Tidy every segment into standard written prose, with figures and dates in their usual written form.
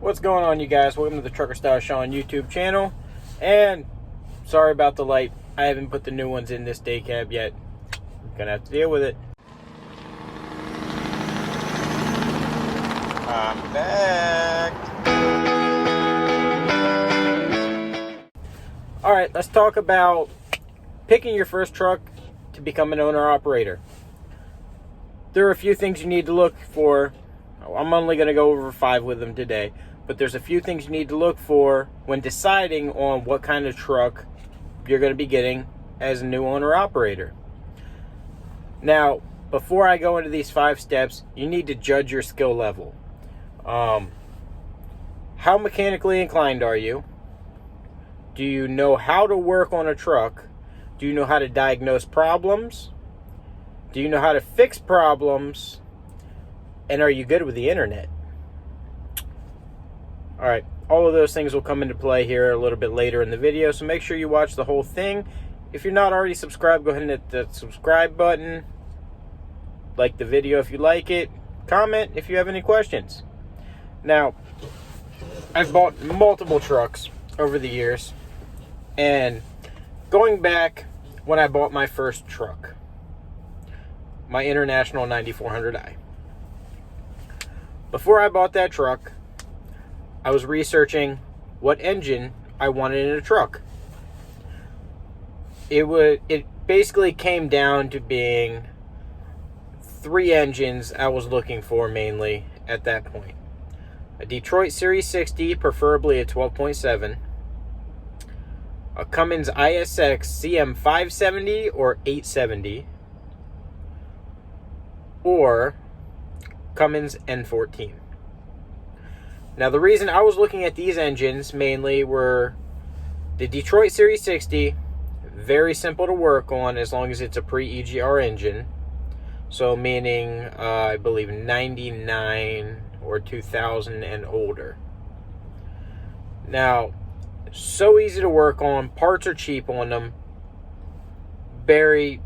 What's going on, you guys? Welcome to the Trucker Style Shawn YouTube channel. And sorry about the light. I haven't put the new ones in this day cab yet. I'm gonna have to deal with it. I'm back. Alright, let's talk about picking your first truck to become an owner-operator. There are a few things you need to look for. I'm only going to go over 5 with them today. But there's a few things you need to look for when deciding on what kind of truck you're going to be getting as a new owner-operator. Now, before I go into these 5 steps, you need to judge your skill level. How mechanically inclined are you? Do you know how to work on a truck? Do you know how to diagnose problems? Do you know how to fix problems? And are you good with the internet? Alright, all of those things will come into play here a little bit later in the video, so make sure you watch the whole thing. If you're not already subscribed, go ahead and hit the subscribe button. Like the video if you like it. Comment if you have any questions. Now, I've bought multiple trucks over the years, and going back when I bought my first truck, my International 9400i. Before I bought that truck, I was researching what engine I wanted in a truck. It basically came down to being 3 engines I was looking for mainly at that point. A Detroit Series 60, preferably a 12.7. A Cummins ISX CM570 or 870. Or Cummins N14. Now, the reason I was looking at these engines mainly were the Detroit Series 60, very simple to work on as long as it's a pre-EGR engine. So meaning, I believe 99 or 2000 and older. Now, so easy to work on. Parts are cheap on them. Very,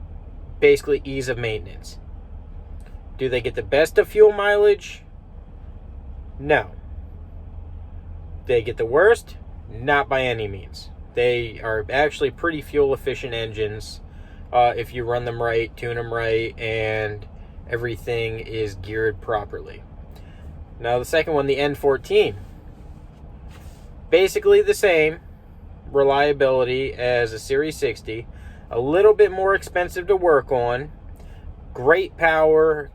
basically, ease of maintenance. Do they get the best of fuel mileage? No. They get the worst? Not by any means. They are actually pretty fuel efficient engines if you run them right, tune them right, and everything is geared properly. Now the second one, the N14. Basically the same reliability as a Series 60. A little bit more expensive to work on. Great power,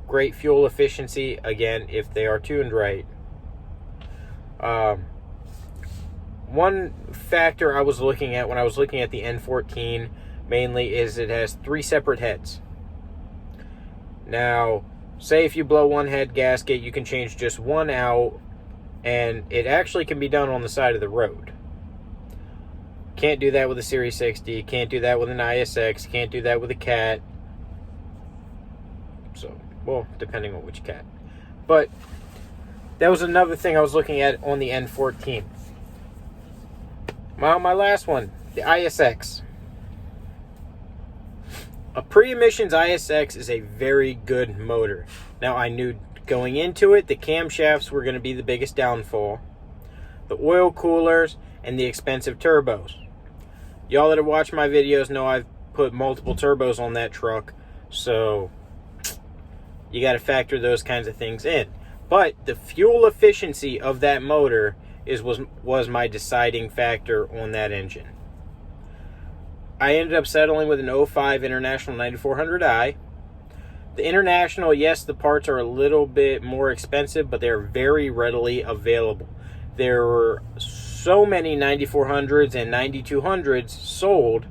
great fuel efficiency, again, if they are tuned right. One factor I was looking at when I was looking at the N14 mainly is it has 3 separate heads. Now, say if you blow one head gasket, you can change just one out, and it actually can be done on the side of the road. Can't do that with a Series 60, can't do that with an ISX, can't do that with a Cat. So, well, depending on which Cat. But that was another thing I was looking at on the N14. Well, my last one, the ISX. A pre-emissions ISX is a very good motor. Now, I knew going into it, the camshafts were going to be the biggest downfall. The oil coolers and the expensive turbos. Y'all that have watched my videos know I've put multiple turbos on that truck, so you got to factor those kinds of things in. But the fuel efficiency of that motor was my deciding factor on that engine. I ended up settling with an 05 International 9400i. The International, yes, the parts are a little bit more expensive, but they're very readily available. There were so many 9400s and 9200s sold,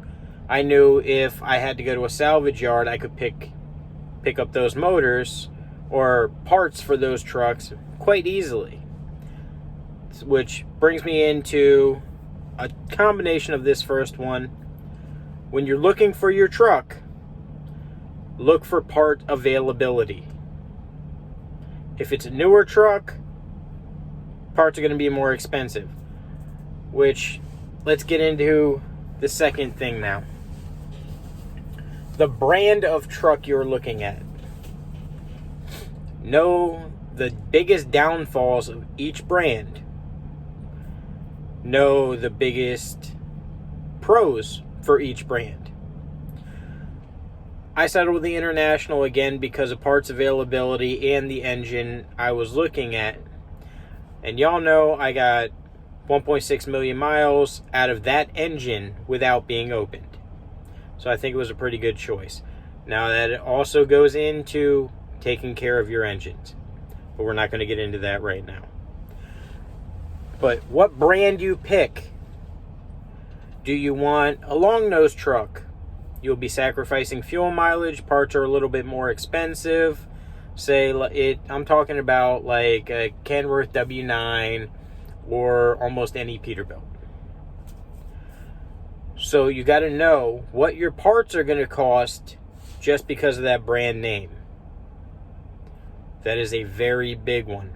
I knew if I had to go to a salvage yard, I could pick up those motors or parts for those trucks quite easily. Which brings me into a combination of this first one. When you're looking for your truck, look for part availability. If it's a newer truck, parts are going to be more expensive. Which, let's get into the second thing now. The brand of truck you're looking at. Know the biggest downfalls of each brand, know the biggest pros for each brand. I settled with the International again because of parts availability and the engine I was looking at. And y'all know I got 1.6 million miles out of that engine without being opened. So I think it was a pretty good choice. Now that also goes into taking care of your engines. But we're not going to get into that right now. But what brand you pick? Do you want a long nose truck? You'll be sacrificing fuel mileage. Parts are a little bit more expensive. I'm talking about like a Kenworth W9 or almost any Peterbilt. So you got to know what your parts are going to cost just because of that brand name. That is a very big one.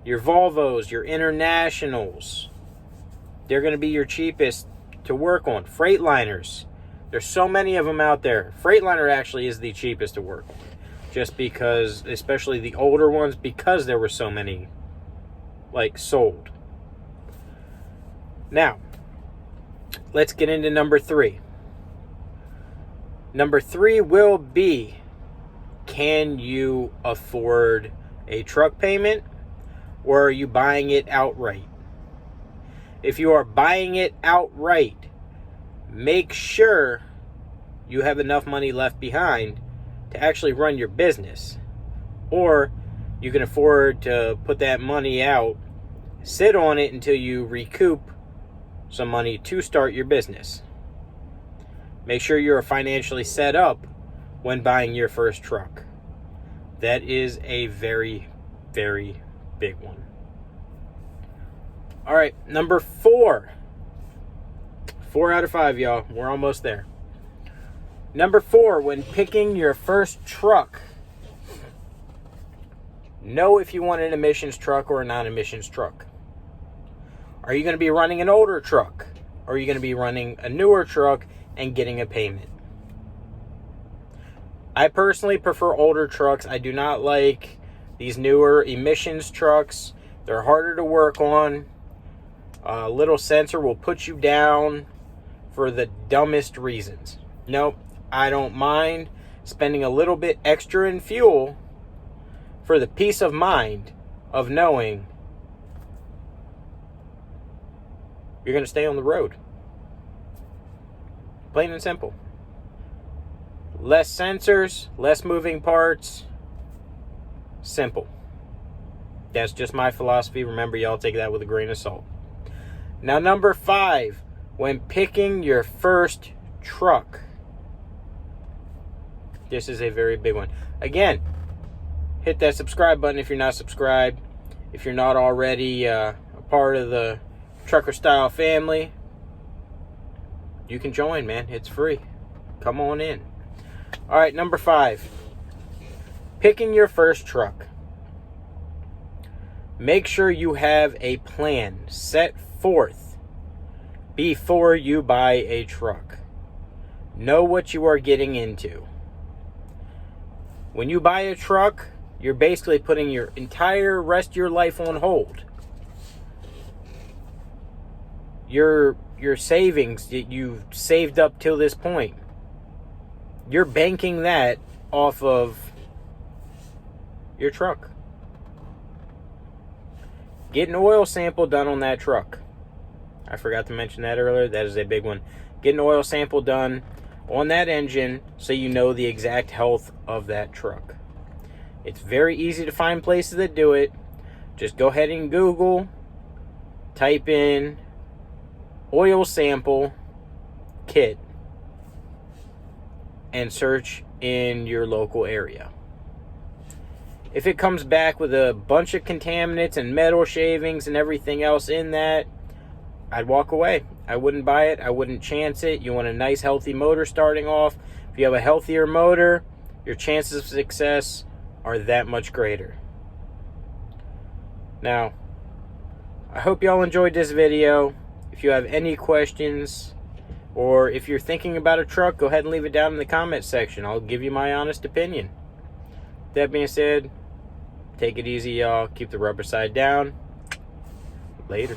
Your Volvos, your Internationals, they're going to be your cheapest to work on. Freightliners, there's so many of them out there. Freightliner actually is the cheapest to work on. Just because, especially the older ones, because there were so many, sold. Now, let's get into number 3. Number 3 will be, can you afford a truck payment, or are you buying it outright? If you are buying it outright, make sure you have enough money left behind to actually run your business. Or you can afford to put that money out, sit on it until you recoup some money to start your business. Make sure you're financially set up when buying your first truck. That is a very, very big one. All right, number 4. 4 out of 5, y'all. We're almost there. Number 4, when picking your first truck, know if you want an emissions truck or a non-emissions truck. Are you going to be running an older truck? Or are you going to be running a newer truck and getting a payment? I personally prefer older trucks. I do not like these newer emissions trucks. They're harder to work on. A little sensor will put you down for the dumbest reasons. Nope, I don't mind spending a little bit extra in fuel for the peace of mind of knowing you're going to stay on the road. Plain and simple. Less sensors, less moving parts. Simple. That's just my philosophy. Remember, y'all take that with a grain of salt. Now, number 5, when picking your first truck. This is a very big one. Again, hit that subscribe button if you're not subscribed. If you're not already a part of the Trucker Style family, you can join, man. It's free. Come on in. All right, number 5. Picking your first truck. Make sure you have a plan set forth before you buy a truck. Know what you are getting into. When you buy a truck, you're basically putting your entire rest of your life on hold. Your savings that you've saved up till this point, you're banking that off of your truck. Get an oil sample done on that truck. I forgot to mention that earlier. That is a big one. Get an oil sample done on that engine so you know the exact health of that truck. It's very easy to find places that do it. Just go ahead and Google, type in oil sample kit, and search in your local area. If it comes back with a bunch of contaminants and metal shavings and everything else in that, I'd walk away. I wouldn't buy it. I wouldn't chance it. You want a nice, healthy motor starting off. If you have a healthier motor, your chances of success are that much greater. Now, I hope y'all enjoyed this video. If you have any questions, or if you're thinking about a truck, go ahead and leave it down in the comment section. I'll give you my honest opinion. That being said, Take it easy, y'all. Keep the rubber side down. Later.